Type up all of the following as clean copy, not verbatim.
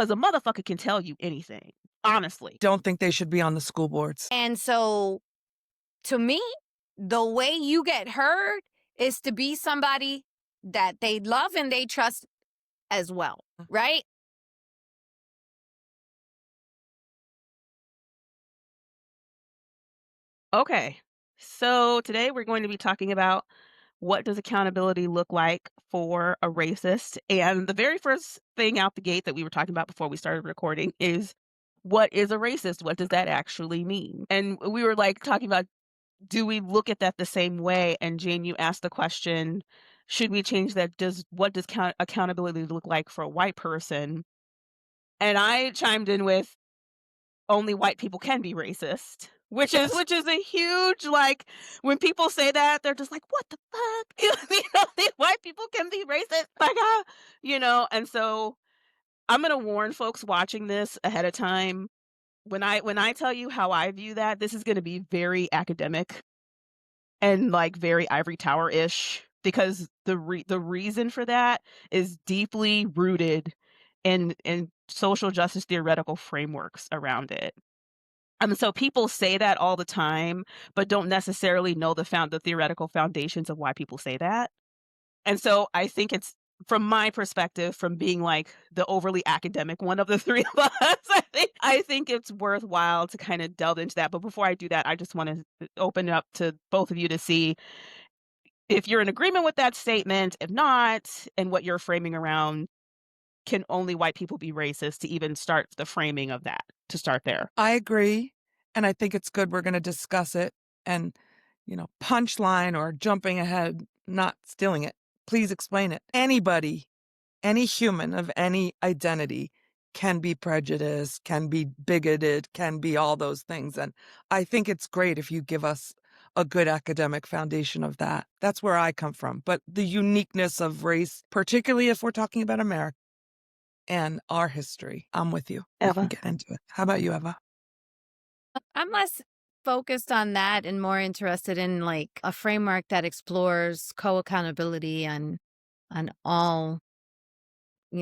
because a motherfucker can tell you anything, honestly. Don't think they should be on the school boards. And so to me, the way you get heard is to be somebody that they love and they trust as well, right? Okay. So today we're going to be talking about what does accountability look like for a racist? And the very first thing out the gate that we were talking about before we started recording is what is a racist? What does that actually mean? And we were like talking about, do we look at that the same way? And Jane, you asked the question, should we change that? What does accountability look like for a white person? And I chimed in with only white people can be racist, which is a huge, like, when people say that, they're just like, "What the fuck?" These white people can be racist, like, and so I'm gonna warn folks watching this ahead of time. When I tell you how I view that, this is gonna be very academic and, like, very ivory tower-ish because the reason for that is deeply rooted in social justice theoretical frameworks around it. So people say that all the time, but don't necessarily know the theoretical foundations of why people say that. And so I think it's from my perspective, from being like the overly academic one of the three of us, I think it's worthwhile to kind of delve into that. But before I do that, I just want to open it up to both of you to see if you're in agreement with that statement, if not, and what you're framing around. Can only white people be racist to even start the framing of that, to start there? I agree, and I think it's good we're gonna discuss it and, punchline or jumping ahead, not stealing it. Please explain it. Anybody, any human of any identity can be prejudiced, can be bigoted, can be all those things, and I think it's great if you give us a good academic foundation of that. That's where I come from, but the uniqueness of race, particularly if we're talking about America and our history, I'm with you. We can Eva? get into it. How about you, Eva? I'm less focused on that and more interested in like a framework that explores co-accountability and on all,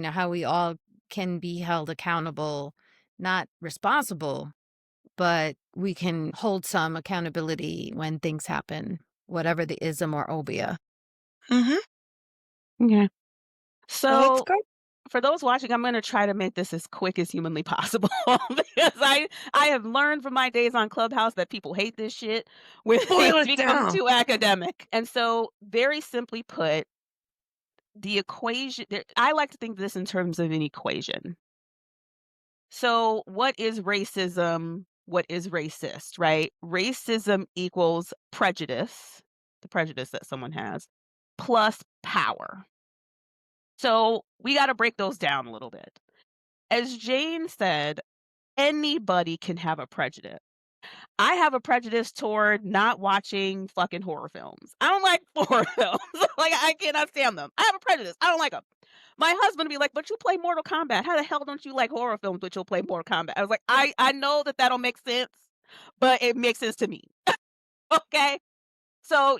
how we all can be held accountable, not responsible, but we can hold some accountability when things happen, whatever the ism or obia. Mhm. Okay. Well, that's So, good. for those watching, I'm gonna try to make this as quick as humanly possible because I have learned from my days on Clubhouse that people hate this shit when things Boil it become down. too academic. And so, very simply put, the equation I like to think of this in terms of an equation. So, what is racism? What is racist, right? Racism equals prejudice, the prejudice that someone has, plus power. So, we gotta break those down a little bit. As Jane said, anybody can have a prejudice. I have a prejudice toward not watching fucking horror films. I don't like horror films. Like, I cannot stand them. I have a prejudice. I don't like them. My husband would be like, "But you play Mortal Kombat. How the hell don't you like horror films, but you'll play Mortal Kombat?" I was like, I know that that'll make sense, but it makes sense to me." Okay? So,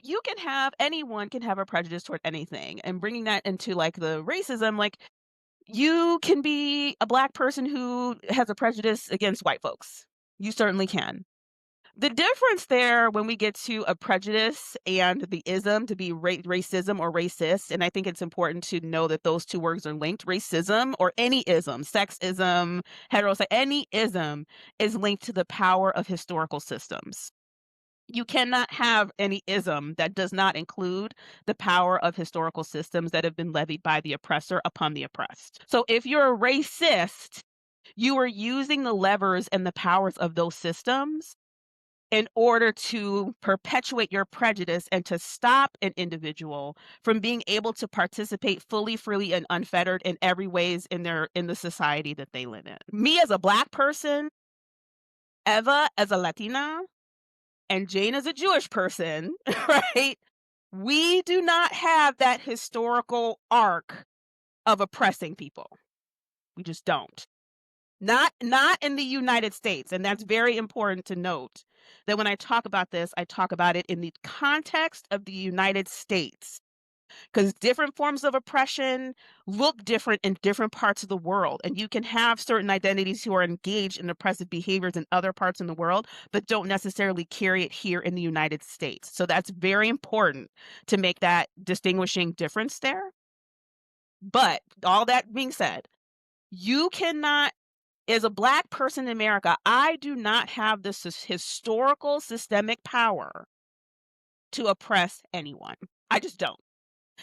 anyone can have a prejudice toward anything, and bringing that into, like, the racism, like, you can be a Black person who has a prejudice against white folks. You certainly can. The difference there when we get to a prejudice and the ism to be racism or racist, and I think it's important to know that those two words are linked. Racism or any ism, sexism, heterosexism, any ism is linked to the power of historical systems. You cannot have any ism that does not include the power of historical systems that have been levied by the oppressor upon the oppressed. So if you're a racist, you are using the levers and the powers of those systems in order to perpetuate your prejudice and to stop an individual from being able to participate fully, freely, and unfettered in every ways in the society that they live in. Me as a Black person, Eva as a Latina, and Jane as a Jewish person, right? We do not have that historical arc of oppressing people. We just don't. Not in the United States, and that's very important to note that when I talk about this, I talk about it in the context of the United States. because different forms of oppression look different in different parts of the world. And you can have certain identities who are engaged in oppressive behaviors in other parts in the world, but don't necessarily carry it here in the United States. So that's very important to make that distinguishing difference there. But all that being said, you cannot, as a Black person in America, I do not have this historical systemic power to oppress anyone. I just don't.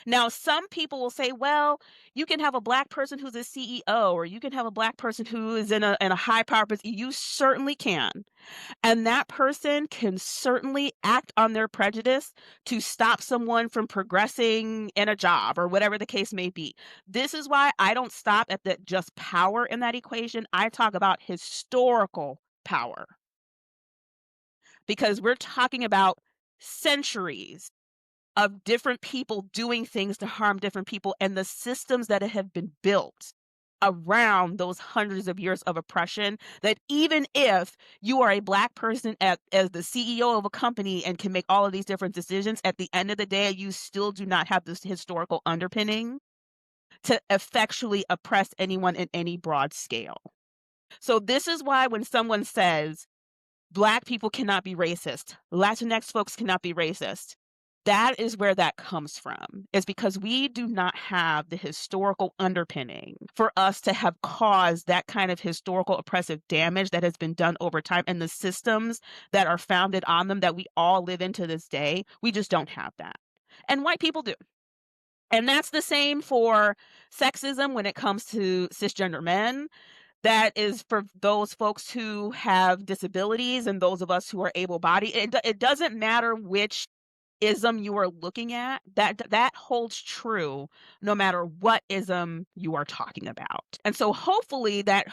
Now, some people will say, well, you can have a Black person who's a CEO, or you can have a Black person who is in a high power position. You certainly can. And that person can certainly act on their prejudice to stop someone from progressing in a job or whatever the case may be. This is why I don't stop at the just power in that equation. I talk about historical power because we're talking about centuries of different people doing things to harm different people and the systems that have been built around those hundreds of years of oppression, that even if you are a Black person as the CEO of a company and can make all of these different decisions, at the end of the day, you still do not have this historical underpinning to effectually oppress anyone in any broad scale. So this is why when someone says Black people cannot be racist, Latinx folks cannot be racist, that is where that comes from. Is because we do not have the historical underpinning for us to have caused that kind of historical oppressive damage that has been done over time, and the systems that are founded on them that we all live in to this day. We just don't have that. And white people do. And that's the same for sexism when it comes to cisgender men. That is for those folks who have disabilities and those of us who are able-bodied. It doesn't matter which ism you are looking at, that holds true no matter what ism you are talking about. And so hopefully that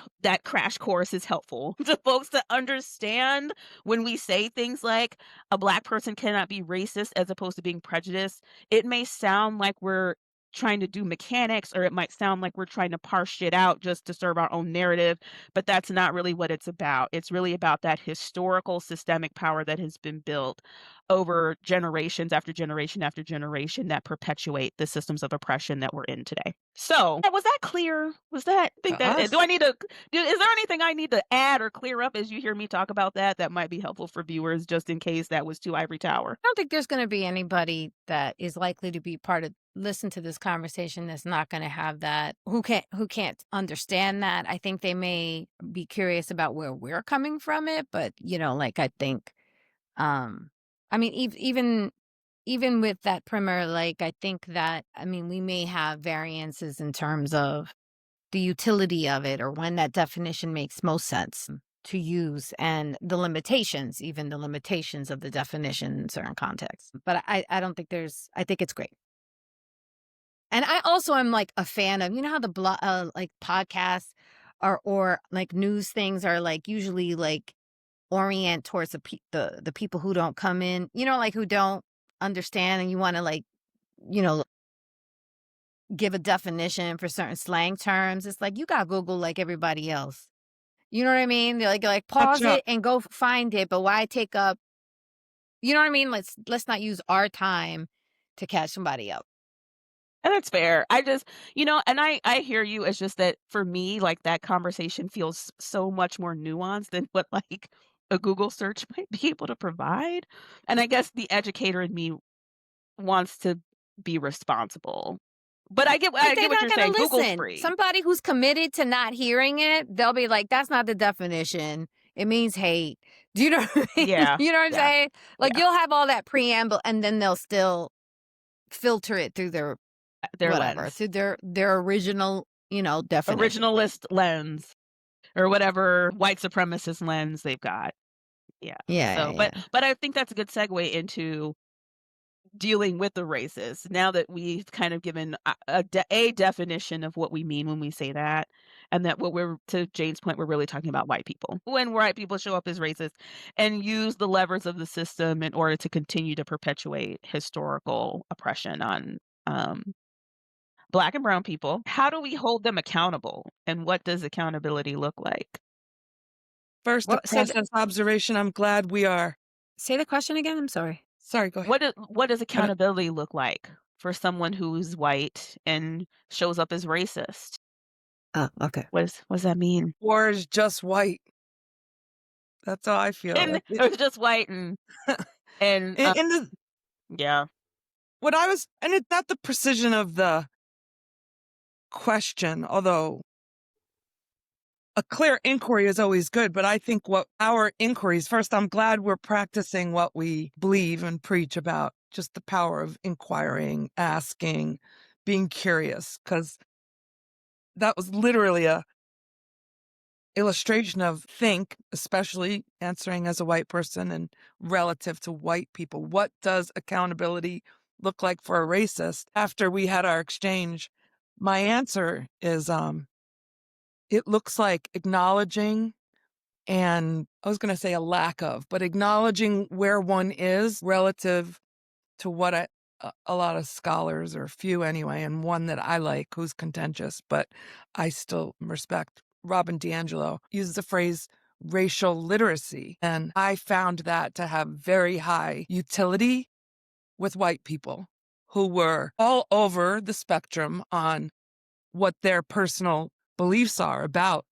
crash course is helpful to folks to understand when we say things like a Black person cannot be racist as opposed to being prejudiced. It may sound like we're trying to do mechanics, or it might sound like we're trying to parse shit out just to serve our own narrative, but that's not really what it's about. It's really about that historical systemic power that has been built over generations after generation after generation that perpetuate the systems of oppression that we're in today. So, was that clear? Was that, I think To that, us, do I need to, is there anything I need to add or clear up as you hear me talk about that might be helpful for viewers just in case that was too ivory tower? I don't think there's going to be anybody that is likely to be part of listen to this conversation that's not going to have that, who can't understand that. I think they may be curious about where we're coming from it, but like I think um I mean even with that primer, like I think that we may have variances in terms of the utility of it or when that definition makes most sense to use, and even the limitations of the definition in certain contexts. But I don't think I think it's great. And I also am like a fan of, how the like podcasts or like news things are like usually like orient towards the people who don't come in, like who don't understand, and you want to like, you know, give a definition for certain slang terms. It's like you got Google like everybody else. You know what I mean? They're like catch pause up. it and go find it, but why take up, you know what I mean? Let's not use our time to catch somebody up. And that's fair. I just, and I hear you. It's just that for me, like that conversation feels so much more nuanced than what like a Google search might be able to provide. And I guess the educator in me wants to be responsible. But But I they're get what not you're going saying. to Google's listen. free. Somebody who's committed to not hearing it, they'll be like, that's not the definition. It means hate. Do you know what I mean? Yeah. You know what I'm Yeah. saying? Like Yeah. you'll have all that preamble and then they'll still filter it through their Their whatever, lens. through their original, definition. Originalist lens or whatever white supremacist lens they've got. Yeah. Yeah, So, yeah, but yeah. but I think that's a good segue into dealing with the races. Now that we've kind of given a definition of what we mean when we say that, and that what we're, to Jane's point, we're really talking about white people. When white people show up as racist and use the levers of the system in order to continue to perpetuate historical oppression on Black and brown people, how do we hold them accountable? And what does accountability look like? First, a What process observation. I'm glad we are. say the question again? I'm sorry. Sorry, go ahead. What does I don't- accountability look like for someone who's white and shows up as racist? Oh, okay. What does that mean? Or is just white. That's how I feel. And Like it, or it's just white and, in the yeah. what I was, and it's not the precision of the question, although a clear inquiry is always good. But I think what our inquiries, first, I'm glad we're practicing what we believe and preach about, just the power of inquiring, asking, being curious, because that was literally a illustration of think, especially answering as a white person and relative to white people. What does accountability look like for a racist? After we had our exchange, my answer is it looks like acknowledging, and I was going to say a lack of, but acknowledging where one is relative to what a lot of scholars, or a few anyway, and one that I like who's contentious, but I still respect, Robin DiAngelo, uses the phrase racial literacy. And I found that to have very high utility with white people who were all over the spectrum on what their personal beliefs are about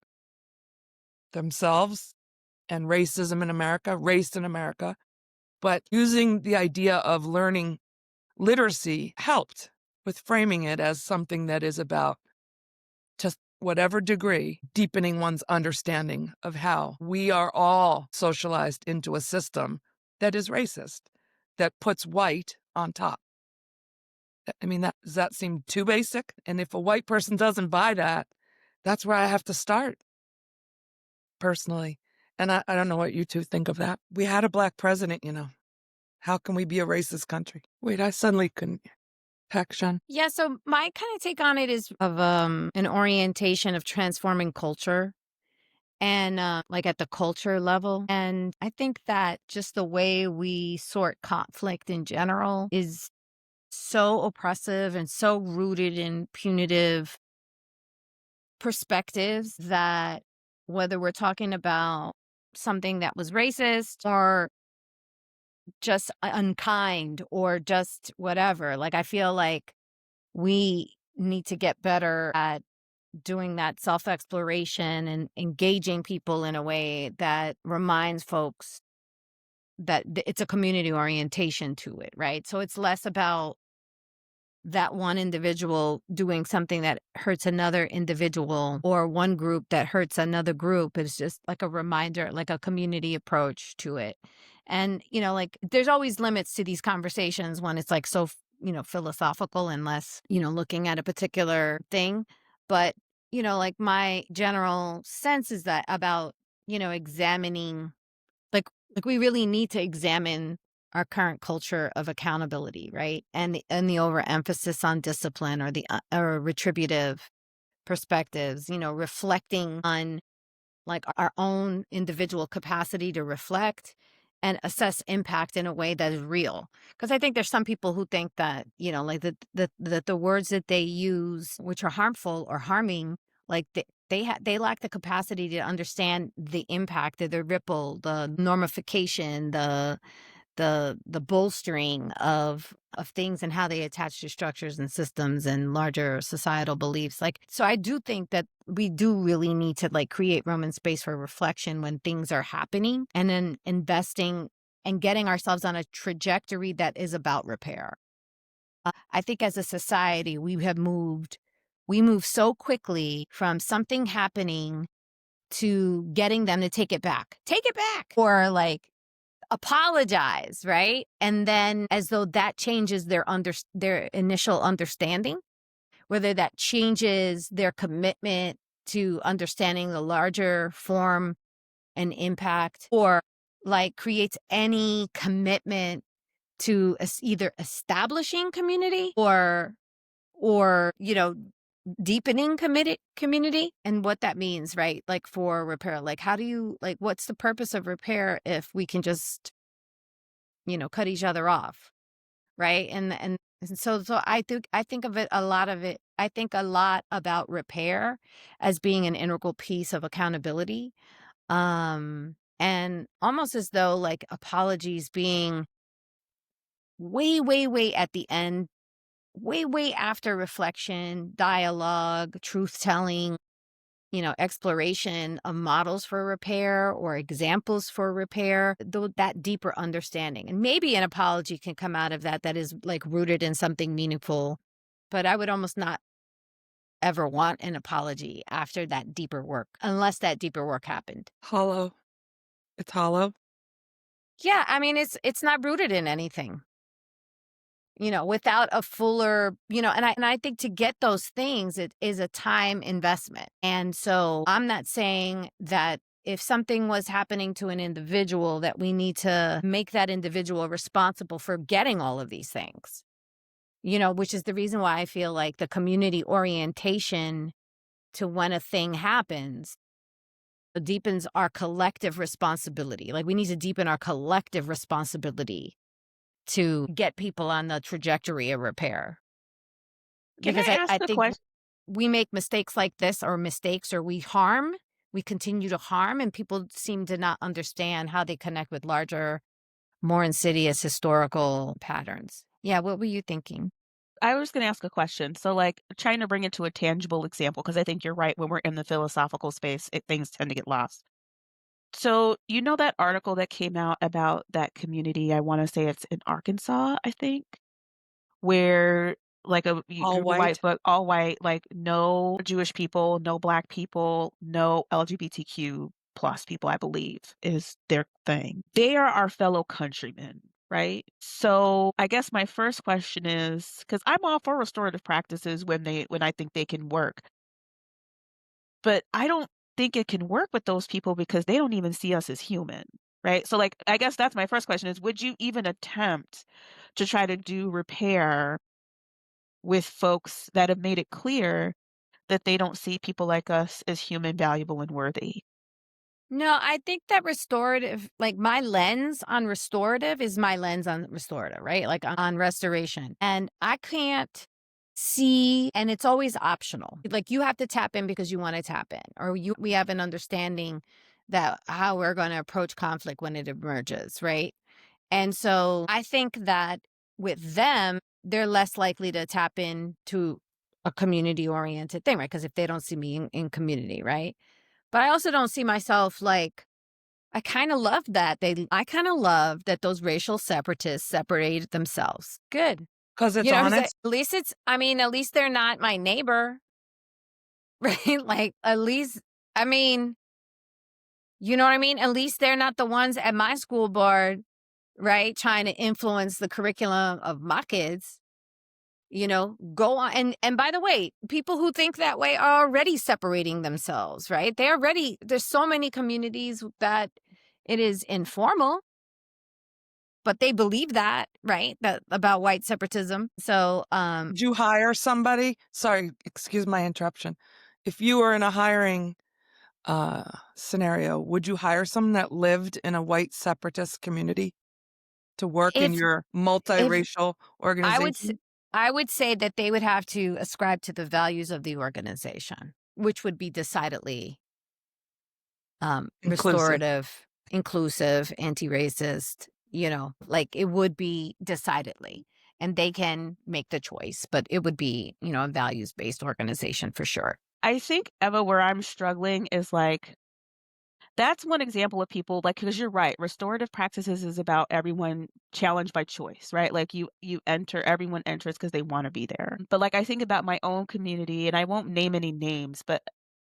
themselves and racism in America, race in America, but using the idea of learning literacy helped with framing it as something that is about, to whatever degree, deepening one's understanding of how we are all socialized into a system that is racist, that puts white on top. I mean, does that seem too basic? And if a white person doesn't buy that, that's where I have to start personally. And I don't know what you two think of that. We had a black president, you know. How can we be a racist country? Wait, I suddenly couldn't. Heck, Sean. Yeah, so my kind of take on it is of an orientation of transforming culture and like at the culture level. And I think that just the way we sort conflict in general is so oppressive and so rooted in punitive perspectives that whether we're talking about something that was racist or just unkind or just whatever, like I feel like we need to get better at doing that self exploration and engaging people in a way that reminds folks that it's a community orientation to it, right? So it's less about that one individual doing something that hurts another individual or one group that hurts another group. It's just like a reminder, like a community approach to it. And, like there's always limits to these conversations when it's like so, philosophical and less, looking at a particular thing. But, like my general sense is that about, examining like we really need to examine our current culture of accountability, right? And the overemphasis on discipline or the or retributive perspectives, reflecting on like our own individual capacity to reflect and assess impact in a way that is real. Because I think there's some people who think that, like the words that they use, which are harmful or harming, like they lack the capacity to understand the impact, the ripple, the normification, the bolstering of things and how they attach to structures and systems and larger societal beliefs. Like, so I do think that we do really need to like create room and space for reflection when things are happening, and then investing and getting ourselves on a trajectory that is about repair. I think as a society, we move so quickly from something happening to getting them to take it back, or like apologize, right? And then as though that changes their initial understanding, whether that changes their commitment to understanding the larger form and impact, or like creates any commitment to either establishing community or deepening committed community, and what that means, right? Like for repair, like how do you, like what's the purpose of repair if we can just cut each other off, right? And so I think of it a lot of it. I think a lot about repair as being an integral piece of accountability, and almost as though like apologies being way, way, way at the end way, way after reflection, dialogue, truth telling, exploration of models for repair or examples for repair, though that deeper understanding. And maybe an apology can come out of that is like rooted in something meaningful. But I would almost not ever want an apology after that deeper work, unless that deeper work happened. Hollow. It's hollow. Yeah, I mean, it's not rooted in anything. Without a fuller, and I think to get those things, it is a time investment. And so I'm not saying that if something was happening to an individual that we need to make that individual responsible for getting all of these things, which is the reason why I feel like the community orientation to when a thing happens deepens our collective responsibility. Like we need to deepen our collective responsibility to get people on the trajectory of repair. Can I Because I ask a think question? we make mistakes like this or we continue to harm, and people seem to not understand how they connect with larger, more insidious historical patterns. Yeah, what were you thinking? I was gonna ask a question. So, like, trying to bring it to a tangible example, because I think you're right, when we're in the philosophical space, things tend to get lost. So, you know that article that came out about that community, I wanna say it's in Arkansas, I think, where, like, All group of white white. folk all white, like, no Jewish people, no Black people, no LGBTQ plus people, I believe, is their thing. They are our fellow countrymen, right? So, I guess my first question is, because 'cause I'm all for restorative practices when I think they can work, but I don't think it can work with those people because they don't even see us as human, right? So, like, I guess that's my first question is, would you even attempt to try to do repair with folks that have made it clear that they don't see people like us as human, valuable, and worthy? No, I think that restorative, like my lens on restorative is my lens on restorative, right? Like on restoration. And I can't see, and it's always optional. Like you have to tap in because you want to tap in, or we have an understanding that how we're going to approach conflict when it emerges, right? And so I think that with them, they're less likely to tap into a community oriented thing, right? Because if they don't see me in community, right? But I also don't see myself like I kind of love that those racial separatists separated themselves. Good. 'Cause it's 'Cause at honest. least at least they're not my neighbor, right? Like at least I mean, you know what I mean? At least they're not the ones at my school board, right, trying to influence the curriculum of my kids. Go on, and by the way, people who think that way are already separating themselves, right? There's so many communities that it is informal, but they believe that, right? That about white separatism. So, Would you hire somebody? Sorry, excuse my interruption. If you were in a hiring, scenario, would you hire someone that lived in a white separatist community to work in if your if multiracial I would s- organization? I would say that they would have to ascribe to the values of the organization, which would be decidedly Inclusive. restorative, inclusive, anti-racist, like it would be decidedly. And they can make the choice, but it would be, a values-based organization for sure. I think, Eva, where I'm struggling is, like, that's one example of people, like, because 'cause you're right, restorative practices is about everyone challenged by choice, right? Like, everyone enters because they wanna be there. But, like, I think about my own community, and I won't name any names, but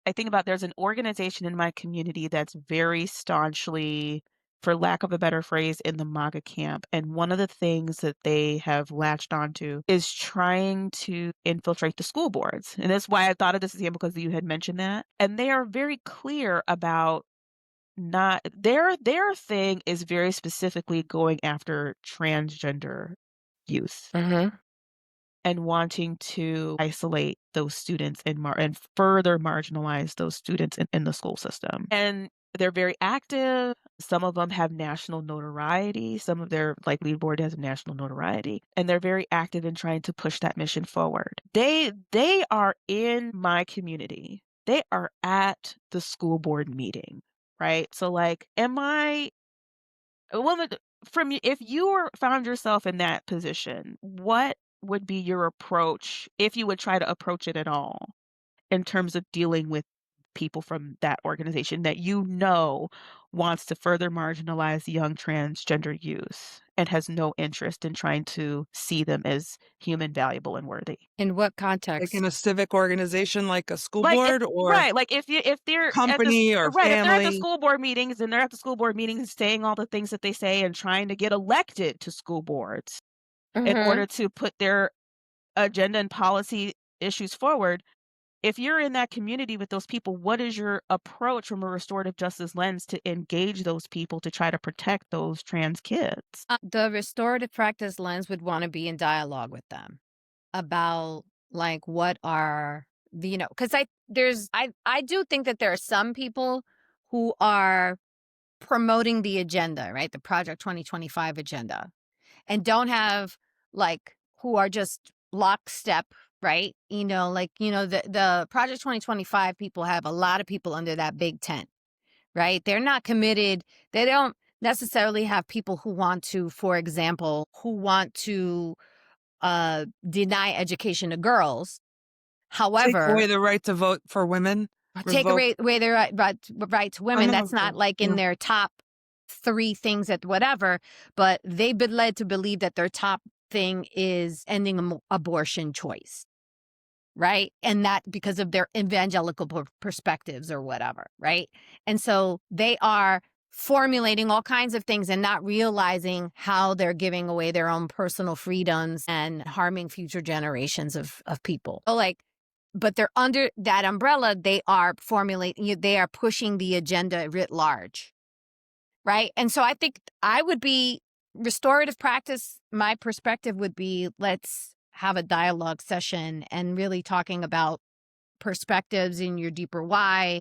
I think about there's an organization in my community that's very staunchly, for lack of a better phrase, in the MAGA camp, and one of the things that they have latched onto is trying to infiltrate the school boards, and that's why I thought of this example because you had mentioned that, and they are very clear about not their thing is very specifically going after transgender youth Mhm. and wanting to isolate those students and further marginalize those students in the school system. And they're very active. Some of them have national notoriety. Some of their like lead board has national notoriety, and they're very active in trying to push that mission forward. They are in my community. They are at the school board meeting, right? So like, am I well, if you were found yourself in that position, what would be your approach if you would try to approach it at all in terms of dealing with people from that organization that you know wants to further marginalize young transgender youth and has no interest in trying to see them as human, valuable, and worthy? In what Like in context? a civic organization like a school Like, if board or right, like, if they're at this company or right, if they're at the family. school board meetings and they're at the school board meetings saying all the things that they say and trying to get elected to school boards in Mhm. order to put their agenda and policy issues forward, if you're in that community with those people, what is your approach from a restorative justice lens to engage those people to try to protect those trans kids? The restorative practice lens would wanna be in dialogue with them about, like, what are the because I do think that there are some people who are promoting the agenda, right? The Project 2025 agenda, and don't have, like, who are just lockstep, right? Like, the Project 2025 people have a lot of people under that big tent, right? They're not committed. They don't necessarily have people who want to, for example, who want to deny education to girls. Take However, away the right to vote for women, take revoke away their right to oh, women. no, That's not oh, like in yeah. their top three things at whatever, but they've been led to believe that their top thing is ending abortion choice, right? And that because of their evangelical perspectives or whatever, right? And so they are formulating all kinds of things and not realizing how they're giving away their own personal freedoms and harming future generations of people. So, like, but they're under that umbrella. They are formulating. They are pushing the agenda writ large, right? And so I think I would be restorative practice. My perspective would be, let's have a dialogue session and really talking about perspectives in your deeper why,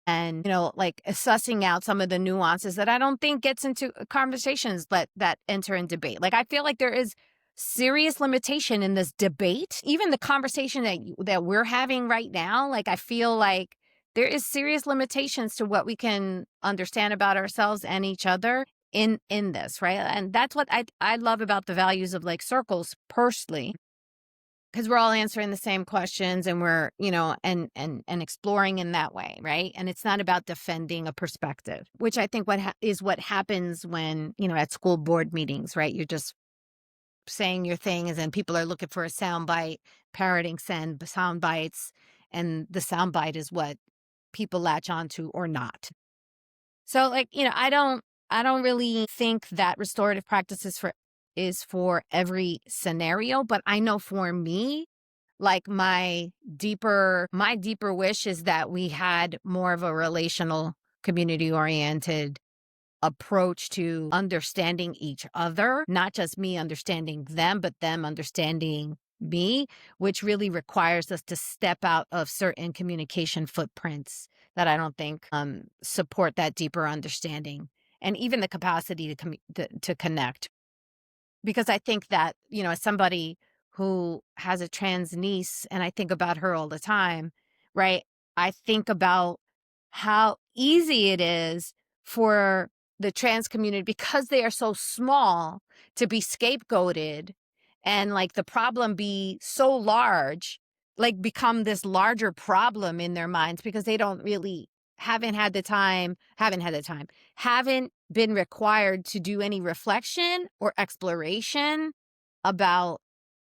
and like assessing out some of the nuances that I don't think gets into conversations that enter in debate. Like, I feel like there is serious limitation in this debate, even the conversation that we're having right now. Like, I feel like there is serious limitations to what we can understand about ourselves and each other in this, right? And that's what I love about the values of, like, circles personally, because we're all answering the same questions, and we're and exploring in that way, right? And it's not about defending a perspective, which I think is what happens when at school board meetings, right? You're just saying your thing, and then people are looking for a sound bite, parroting sound bites, and the sound bite is what people latch onto or not. So, like, I don't really think that restorative practices is for every scenario, but I know for me, like, my deeper wish is that we had more of a relational, community oriented approach to understanding each other, not just me understanding them, but them understanding me, which really requires us to step out of certain communication footprints that I don't think support that deeper understanding and even the capacity to connect. Because I think that, as somebody who has a trans niece, and I think about her all the time, right? I think about how easy it is for the trans community, because they are so small, to be scapegoated, and, like, the problem be so large, like, become this larger problem in their minds because they don't really haven't been required to do any reflection or exploration about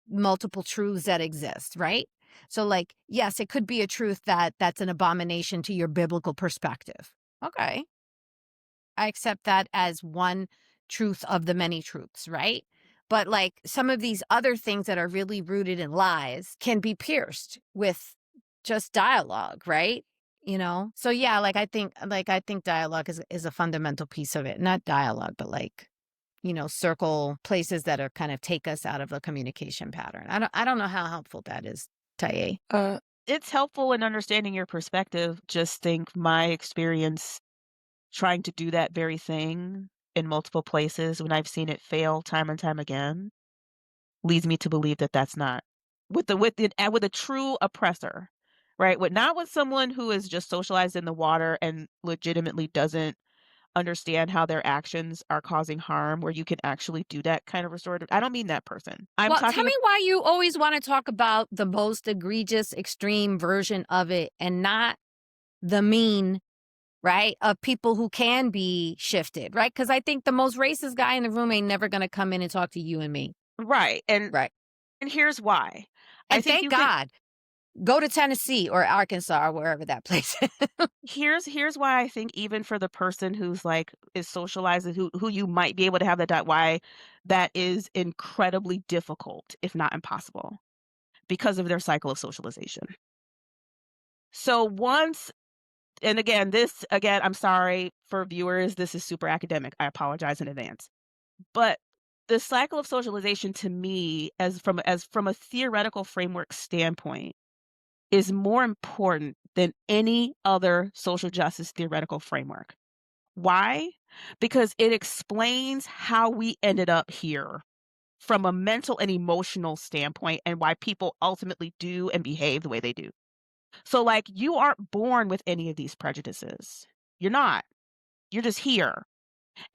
multiple truths that exist, right? So, like, yes, it could be a truth that's an abomination to your biblical perspective. Okay. I accept that as one truth of the many truths, right? But, like, some of these other things that are really rooted in lies can be pierced with just dialogue, right? So yeah, like I think dialogue is a fundamental piece of it. Not dialogue, but, like, circle places that are kind of take us out of a communication pattern. I don't know how helpful that is, Taye. Uh, It's helpful in understanding your perspective. Just think my experience trying to do that very thing in multiple places when I've seen it fail time and time again leads me to believe that that's not with a true oppressor, right? With not with someone who is just socialized in the water and legitimately doesn't understand how their actions are causing harm, where you can actually do that kind of restorative. I don't mean that person. I'm Well, tell talking me why you always want to talk about the most egregious, extreme version of it and not the mean, right, of people who can be shifted, right? Because I think the most racist guy in the room ain't never going to come in and talk to you and me. right, Right. and here's why. I And think thank you can God. Go to Tennessee or Arkansas or wherever that place is. here's why I think even for the person who's, like, is socialized and who you might be able to have why that is incredibly difficult, if not impossible, because of their cycle of socialization. So once and again, I'm sorry for viewers, this is super academic. I apologize in advance. But the cycle of socialization to me as from a theoretical framework standpoint is more important than any other social justice theoretical framework. Why? Because it explains how we ended up here from a mental and emotional standpoint and why people ultimately do and behave the way they do. So, like, you aren't born with any of these prejudices. You're not. You're just here.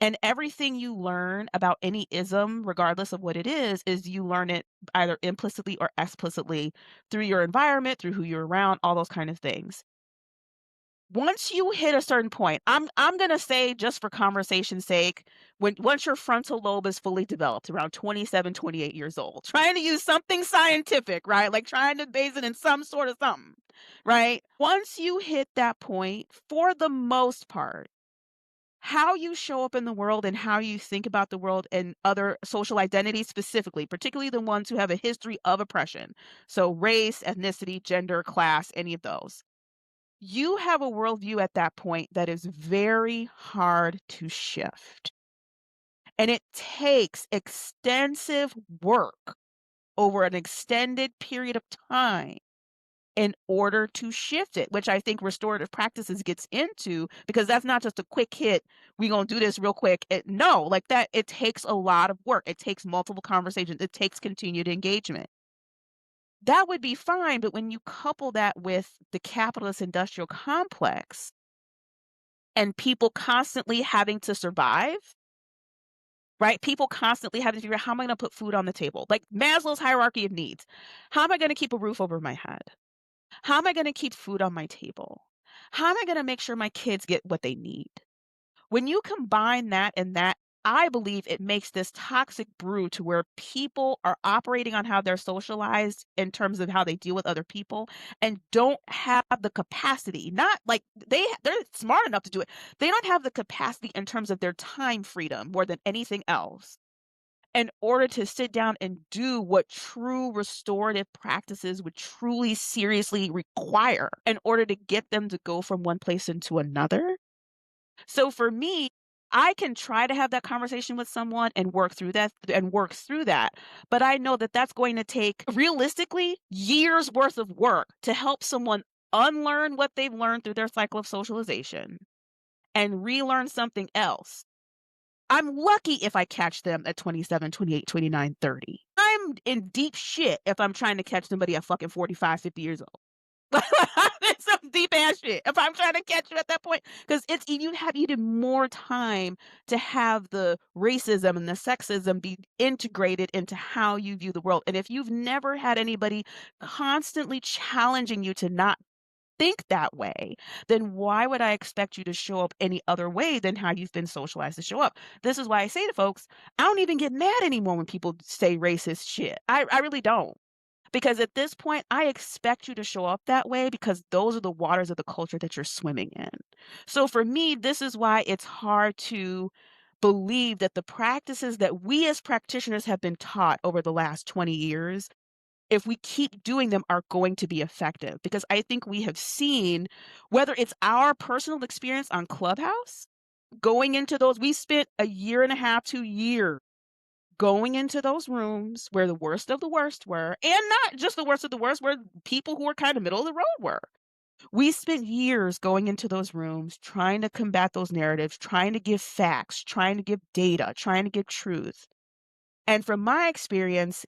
And everything you learn about any ism, regardless of what it is you learn it either implicitly or explicitly through your environment, through who you're around, all those kind of things. Once you hit a certain point, I'm gonna say just for conversation's sake, once your frontal lobe is fully developed, around 27, 28 years old, trying to use something scientific, right? Like trying to base it in some sort of something, right? Once you hit that point, for the most part, how you show up in the world and how you think about the world and other social identities specifically, particularly the ones who have a history of oppression. So race, ethnicity, gender, class, any of those. You have a worldview at that point that is very hard to shift. And it takes extensive work over an extended period of time in order to shift it, which I think restorative practices gets into because that's not just a quick hit. We're going to do this real quick. No, like that, it takes a lot of work. It takes multiple conversations. It takes continued engagement. That would be fine. But when you couple that with the capitalist industrial complex and people constantly having to survive, right? People constantly having to figure out how am I going to put food on the table? Like Maslow's hierarchy of needs. How am I going to keep a roof over my head? How am I gonna keep food on my table? How am I gonna make sure my kids get what they need? When you combine that and that, I believe it makes this toxic brew to where people are operating on how they're socialized in terms of how they deal with other people and don't have the capacity, not like they're smart enough to do it. They don't have the capacity in terms of their time freedom more than anything else in order to sit down and do what true restorative practices would truly seriously require in order to get them to go from one place into another. So for me, I can try to have that conversation with someone and work through that. But I know that that's going to take realistically years worth of work to help someone unlearn what they've learned through their cycle of socialization and relearn something else. I'm lucky if I catch them at 27, 28, 29, 30. I'm in deep shit if I'm trying to catch somebody at fucking 45, 50 years old. It's some deep ass shit if I'm trying to catch you at that point, because it's you have even more time to have the racism and the sexism be integrated into how you view the world. And if you've never had anybody constantly challenging you to not think that way, then why would I expect you to show up any other way than how you've been socialized to show up? This is why I say to folks, I don't even get mad anymore when people say racist shit. I really don't. Because at this point, I expect you to show up that way because those are the waters of the culture that you're swimming in. So for me, this is why it's hard to believe that the practices that we as practitioners have been taught over the last 20 years, if we keep doing them, are going to be effective. Because I think we have seen, whether it's our personal experience on Clubhouse, going into those, we spent a year and a half, 2 years going into those rooms where the worst of the worst were, and not just the worst of the worst, where people who were kind of middle of the road were. We spent years going into those rooms, trying to combat those narratives, trying to give facts, trying to give data, trying to give truth. And from my experience,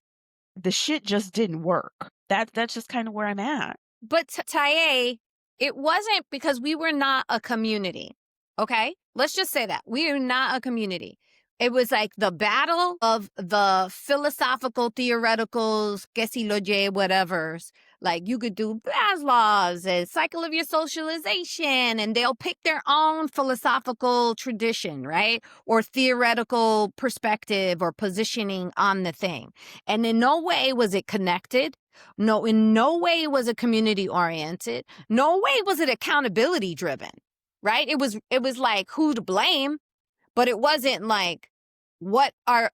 the shit just didn't work. That's just kind of where I'm at. But Taye, it wasn't because we were not a community. Okay? Let's just say that. We are not a community. It was like the battle of the philosophical, theoreticals, que si lo ye, whatevers. Like you could do Maslow's and cycle of your socialization, and they'll pick their own philosophical tradition, right? Or theoretical perspective or positioning on the thing. And in no way was it connected. No, in no way was it community oriented. No way was it accountability driven, right? It was like who to blame, but it wasn't like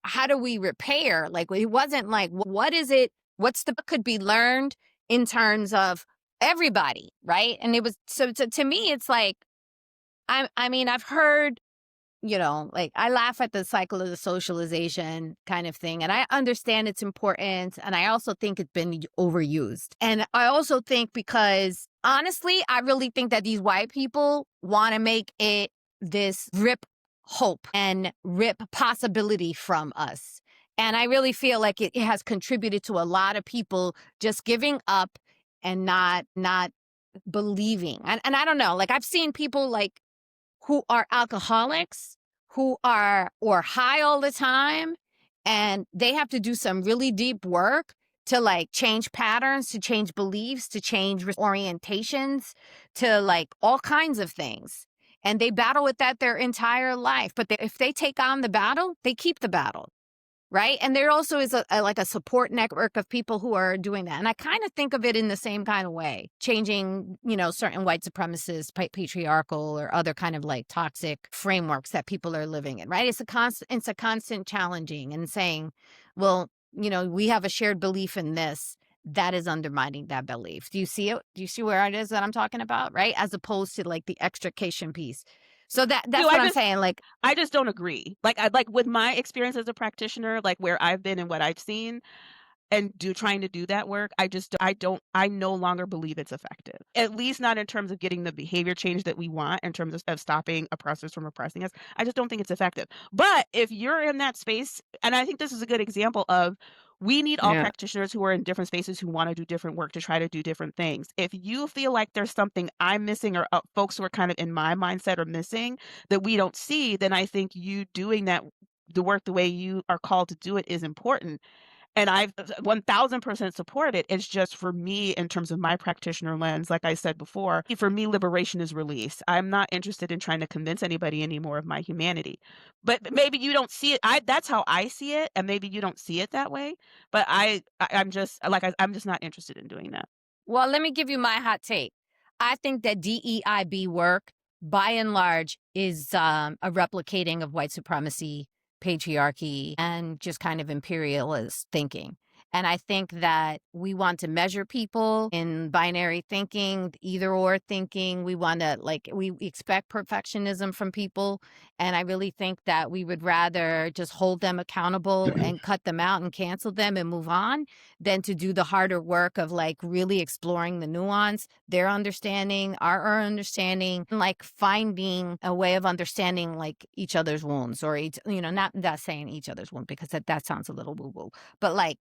how do we repair? Like it wasn't like what is it? What could be learned in terms of everybody, right? And it was so to me, it's like I mean, I've heard, like I laugh at the cycle of the socialization kind of thing. And I understand it's important. And I also think it's been overused. And I also think because honestly, I really think that these white people want to make it this rip hope and rip possibility from us. And I really feel like it has contributed to a lot of people just giving up and not believing. And I don't know, like I've seen people like who are alcoholics, who are or high all the time, and they have to do some really deep work to like change patterns, to change beliefs, to change orientations, to like all kinds of things. And they battle with that their entire life. But if they take on the battle, they keep the battle. Right. And there also is like a support network of people who are doing that. And I kind of think of it in the same kind of way, changing, certain white supremacist, patriarchal or other kind of like toxic frameworks that people are living in. Right. It's a constant challenging and saying, well, we have a shared belief in this that is undermining that belief. Do you see it? Do you see where it is that I'm talking about? Right. As opposed to like the extrication piece. So Do that's what I'm saying. Like, I just don't agree. Like I like with my experience as a practitioner, like where I've been and what I've seen, and trying to do that work, I no longer believe it's effective. At least not in terms of getting the behavior change that we want in terms of stopping oppressors from oppressing us. I just don't think it's effective. But if you're in that space, and I think this is a good example of we need all yeah. practitioners who are in different spaces who want to do different work to try to do different things. If you feel like there's something I'm missing or folks who are kind of in my mindset are missing that we don't see, then I think you doing that the work the way you are called to do it is important, and I've 1000% support it. It's just for me in terms of my practitioner lens, like I said before, for me, liberation is release. I'm not interested in trying to convince anybody anymore of my humanity. But maybe you don't see it. That's how I see it, and maybe you don't see it that way. But I'm just I'm just not interested in doing that. Well, let me give you my hot take. I think that DEIB work, by and large, is a replicating of white supremacy, patriarchy, and just kind of imperialist thinking. And I think that we want to measure people in binary thinking, either or thinking. We want to, like, we expect perfectionism from people. And I really think that we would rather just hold them accountable and cut them out and cancel them and move on than to do the harder work of like really exploring the nuance, their understanding, our understanding, and like finding a way of understanding like each other's wounds or each, not saying each other's wound because that sounds a little woo woo, but like,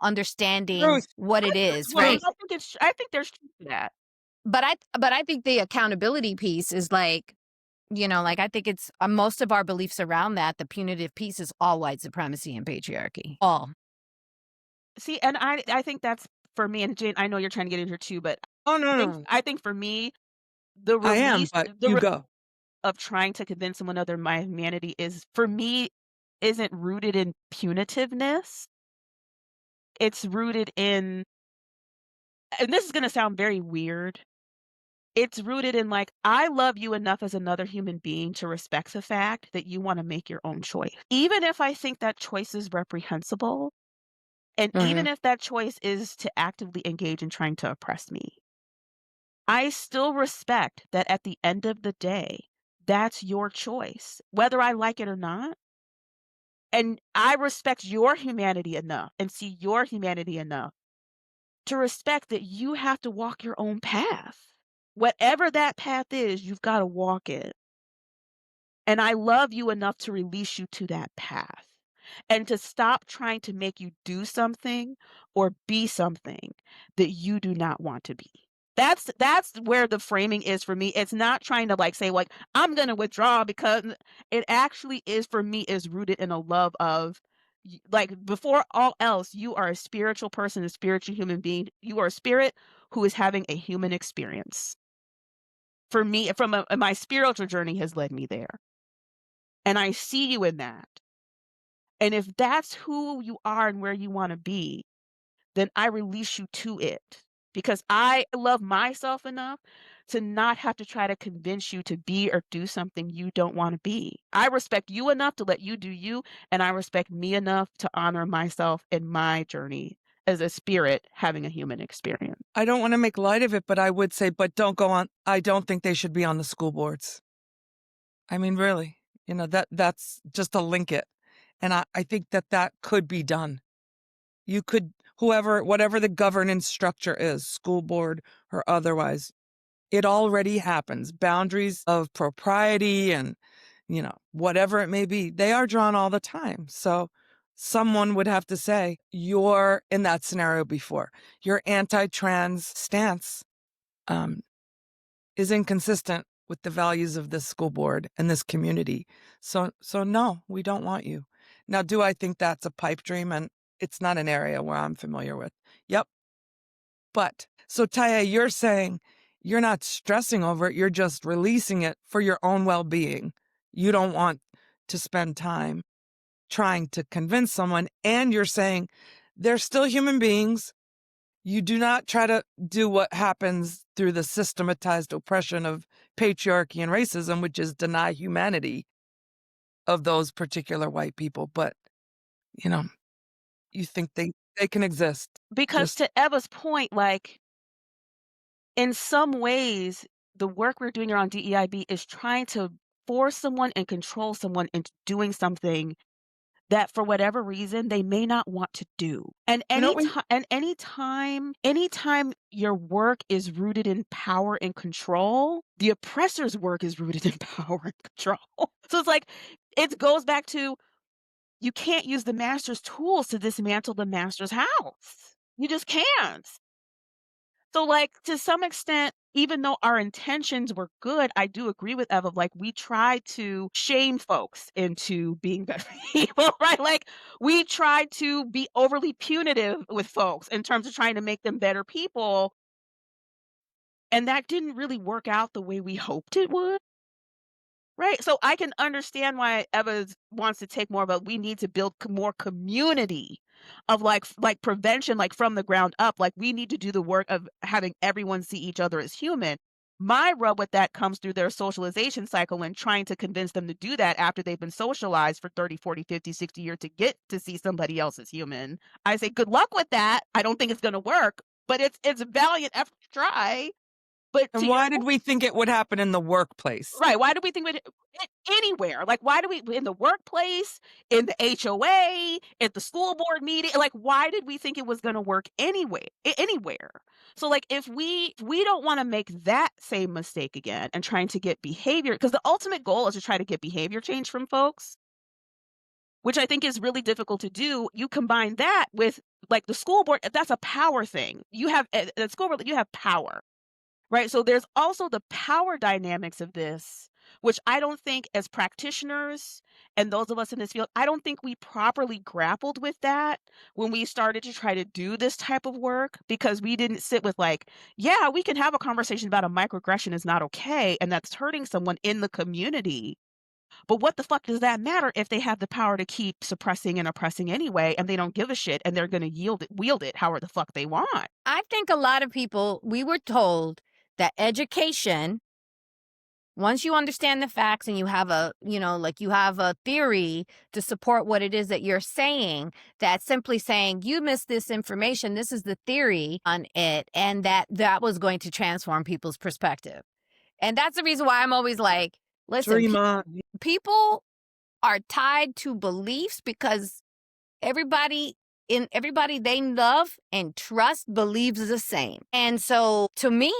understanding Truth. what I it think there's is, ways. right? Truth. I think there's truth to that. But I think the accountability piece is like, like I think it's most of our beliefs around that. The punitive piece is all white supremacy and patriarchy. All. See, and I think that's for me, and Jane, I know you're trying to get in here too, but Oh, no, no. I think for me, the I am, release but you go. of trying to convince someone of their my humanity is for me isn't rooted in punitiveness. It's rooted in, and this is going to sound very weird. It's rooted in like I love you enough as another human being to respect the fact that you want to make your own choice. Even if I think that choice is reprehensible, and even Mhm. if that choice is to actively engage in trying to oppress me, I still respect that at the end of the day, that's your choice, whether I like it or not. And I respect your humanity enough and see your humanity enough to respect that you have to walk your own path. Whatever that path is, you've got to walk it. And I love you enough to release you to that path and to stop trying to make you do something or be something that you do not want to be. That's where the framing is for me. It's not trying to, like, say, like, "I'm gonna withdraw," because it actually is, for me, is rooted in a love of like, before all else, you are a spiritual person, a spiritual human being. You are a spirit who is having a human experience. For me, from my spiritual journey has led me there, and I see you in that. And if that's who you are and where you wanna be, then I release you to it, because I love myself enough to not have to try to convince you to be or do something you don't wanna be. I respect you enough to let you do you, and I respect me enough to honor myself in my journey as a spirit having a human experience. I don't wanna make light of it, but I would say, but don't go on I don't think they should be on the school boards. I mean, really, that's just to link it, and I think that that could be done. You could whatever the governance structure is, school board or otherwise, it already happens. Boundaries of propriety and, whatever it may be, they are drawn all the time. So someone would have to say, you're in that scenario before. Your anti-trans stance um, is inconsistent with the values of this school board and this community. So no, we don't want you. Now, do I think that's a pipe dream? And it's not an area where I'm familiar with. Yep. But so Taya, you're saying you're not stressing over it. You're just releasing it for your own well-being. You don't want to spend time trying to convince someone. And you're saying they're still human beings. You do not try to do what happens through the systematized oppression of patriarchy and racism, which is deny humanity of those particular white people. But, you know, you think they can exist. Because Just to Eva's point, like, in some ways, the work we're doing around DEIB is trying to force someone and control someone into doing something that for whatever reason they may not want to do. And you know what we anytime your work is rooted in power and control, the oppressor's work is rooted in power and control. So it's like it goes back to you can't use the master's tools to dismantle the master's house. You just can't. So, like, to some extent, even though our intentions were good, I do agree with Eva, like, we try to shame folks into being better people, right? Like, we try to be overly punitive with folks in terms of trying to make them better people, and that didn't really work out the way we hoped it would. Right, so I can understand why Evans wants to take more of a we need to build more community of, like, prevention, like, from the ground up, like, we need to do the work of having everyone see each other as human. My rub with that comes through their socialization cycle and trying to convince them to do that after they've been socialized for 30, 40, 50, 60 years to get to see somebody else as human. I say, "Good luck with that." I don't think it's gonna work, but it's a valiant effort to try. But to and your why did we think it would happen in the workplace? Right, why do we think anywhere? Like, why do we in the workplace, in the HOA, at the school board meeting, like, why did we think it was gonna work anywhere? So, like, if we don't wanna make that same mistake again and trying to get behavior, because the ultimate goal is to try to get behavior change from folks, which I think is really difficult to do. You combine that with, like, the school board, that's a power thing. You have at school board, you have power. Right, so there's also the power dynamics of this, which I don't think as practitioners and those of us in this field, I don't think we properly grappled with that when we started to try to do this type of work because we didn't sit with like, yeah, we can have a conversation about a microaggression is not okay and that's hurting someone in the community. But what the fuck does that matter if they have the power to keep suppressing and oppressing anyway and they don't give a shit and they're going to wield it however the fuck they want. I think a lot of people, we were told that education, once you understand the facts and you have like you have a theory to support what it is that you're saying, that simply saying you missed this information, this is the theory on it, and that was going to transform people's perspective. And that's the reason why I'm always like, listen, Dream on. people are tied to beliefs because everybody they love and trust believes the same. And so to me,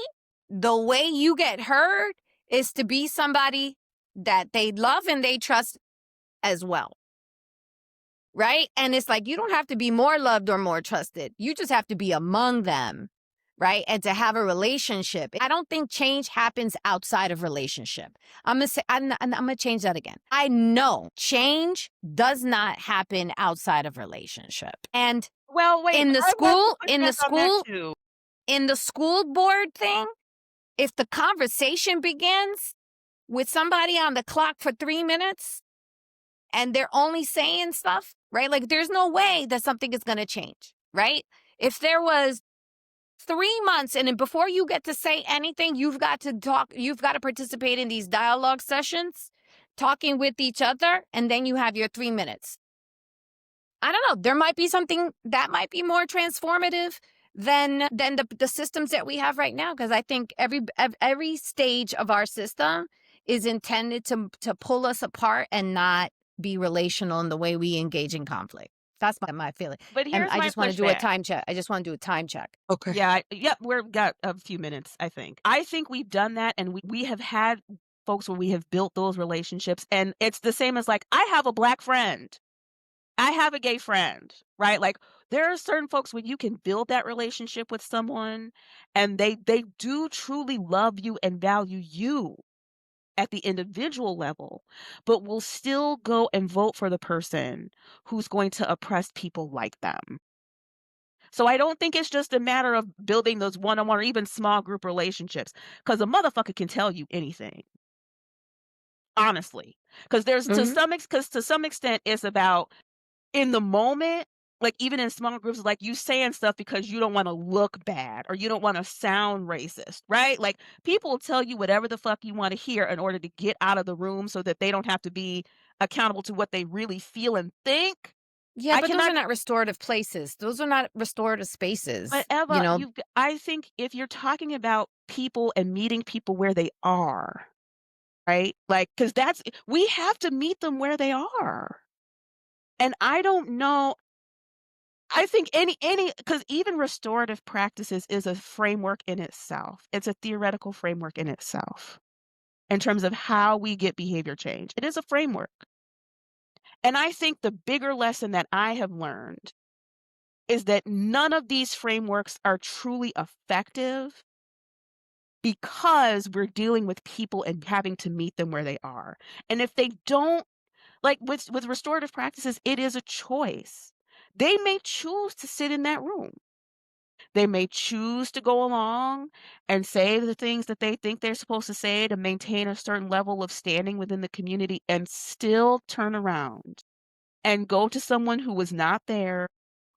the way you get heard is to be somebody that they love and they trust as well. Right? And it's like you don't have to be more loved or more trusted. You just have to be among them right? And to have a relationship. I don't think change happens outside of relationship. I'm gonna say I'm gonna change that again. I know change does not happen outside of relationship. And Well, wait, in the I want to school, push in the back on that school, too. in the school board thing, if the conversation begins with somebody on the clock for 3 minutes and they're only saying stuff, right? Like there's no way that something is gonna change, right? If there was 3 months and then before you get to say anything, you've got to talk, you've got to participate in these dialogue sessions, talking with each other, and then you have your 3 minutes. I don't know. There might be something that might be more transformative than the systems that we have right now. Because I think every stage of our system is intended to pull us apart and not be relational in the way we engage in conflict. That's my feeling. But And here's I my just want to do a pushback. time check. I just want to do a time check. Okay. Yeah, yep, we've got a few minutes, I think. I think we've done that, and we have had folks where we have built those relationships, and it's the same as, like, I have a black friend. I have a gay friend, right? Like, there are certain folks when you can build that relationship with someone, and they do truly love you and value you at the individual level, but will still go and vote for the person who's going to oppress people like them. So I don't think it's just a matter of building those one-on-one or even small group relationships, because a motherfucker can tell you anything, honestly. Because there's to Mhm. some ex 'cause to some extent, it's about in the moment, like, even in small groups, like, you saying stuff because you don't wanna look bad or you don't wanna sound racist, right? Like, people will tell you whatever the fuck you wanna hear in order to get out of the room so that they don't have to be accountable to what they really feel and think. Yeah, I but those cannot. are not restorative places. Those are not restorative But spaces, you Eva, know? I think if you're talking about people and meeting people where they are, right? Like, because that's we have to meet them where they are. And I don't know. I think any because even restorative practices is a framework in itself. It's a theoretical framework in itself in terms of how we get behavior change. It is a framework. And I think the bigger lesson that I have learned is that none of these frameworks are truly effective because we're dealing with people and having to meet them where they are. And if they don't, like with restorative practices, it is a choice. They may choose to sit in that room. They may choose to go along and say the things that they think they're supposed to say to maintain a certain level of standing within the community and still turn around and go to someone who was not there,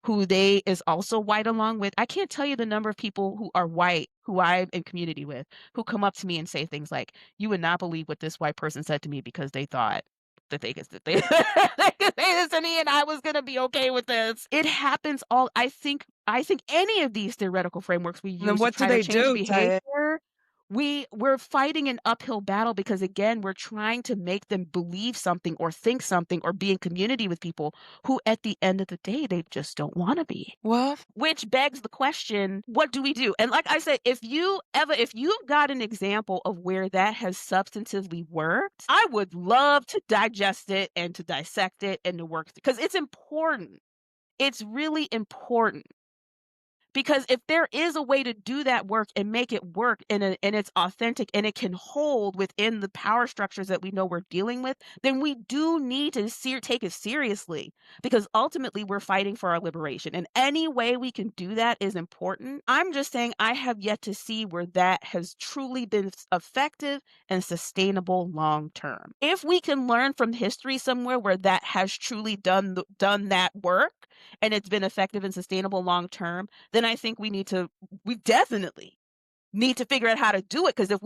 who they is also white along with. I can't tell you the number of people who are white, who I'm in community with, who come up to me and say things like, "You would not believe what this white person said to me because they thought that they they could say this to me and I was gonna be okay with this." It happens all I think any of these theoretical frameworks we Then use to what do try to they change do to it? behavior, we're fighting an uphill battle because again, we're trying to make them believe something or think something or be in community with people who at the end of the day, they just don't wanna be. Well, Which begs the question, what do we do? And like I said, if you've got an example of where that has substantively worked, I would love to digest it and to dissect it and to work because it's important. It's really important. Because if there is a way to do that work and make it work and it's authentic and it can hold within the power structures that we know we're dealing with, then we do need to take it seriously because ultimately we're fighting for our liberation. And any way we can do that is important. I'm just saying I have yet to see where that has truly been effective and sustainable long term. If we can learn from history somewhere where that has truly done that work and it's been effective and sustainable long term, then I think we definitely need to figure out how to do it. Because if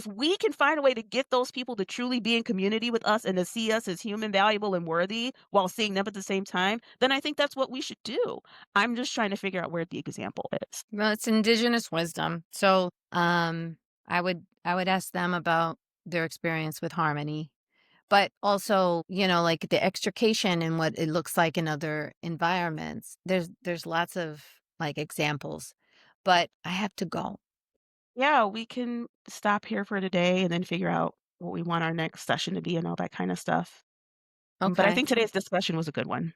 we can find a way to get those people to truly be in community with us and to see us as human, valuable, and worthy while seeing them at the same time, then I think that's what we should do. I'm just trying to figure out where the example is. Well, it's indigenous wisdom. So, I would ask them about their experience with harmony, but also, like the extrication and what it looks like in other environments. There's lots of like examples, but I have to go. Yeah, we can stop here for today and then figure out what we want our next session to be and all that kind of stuff. But I Okay. think today's discussion was a good one.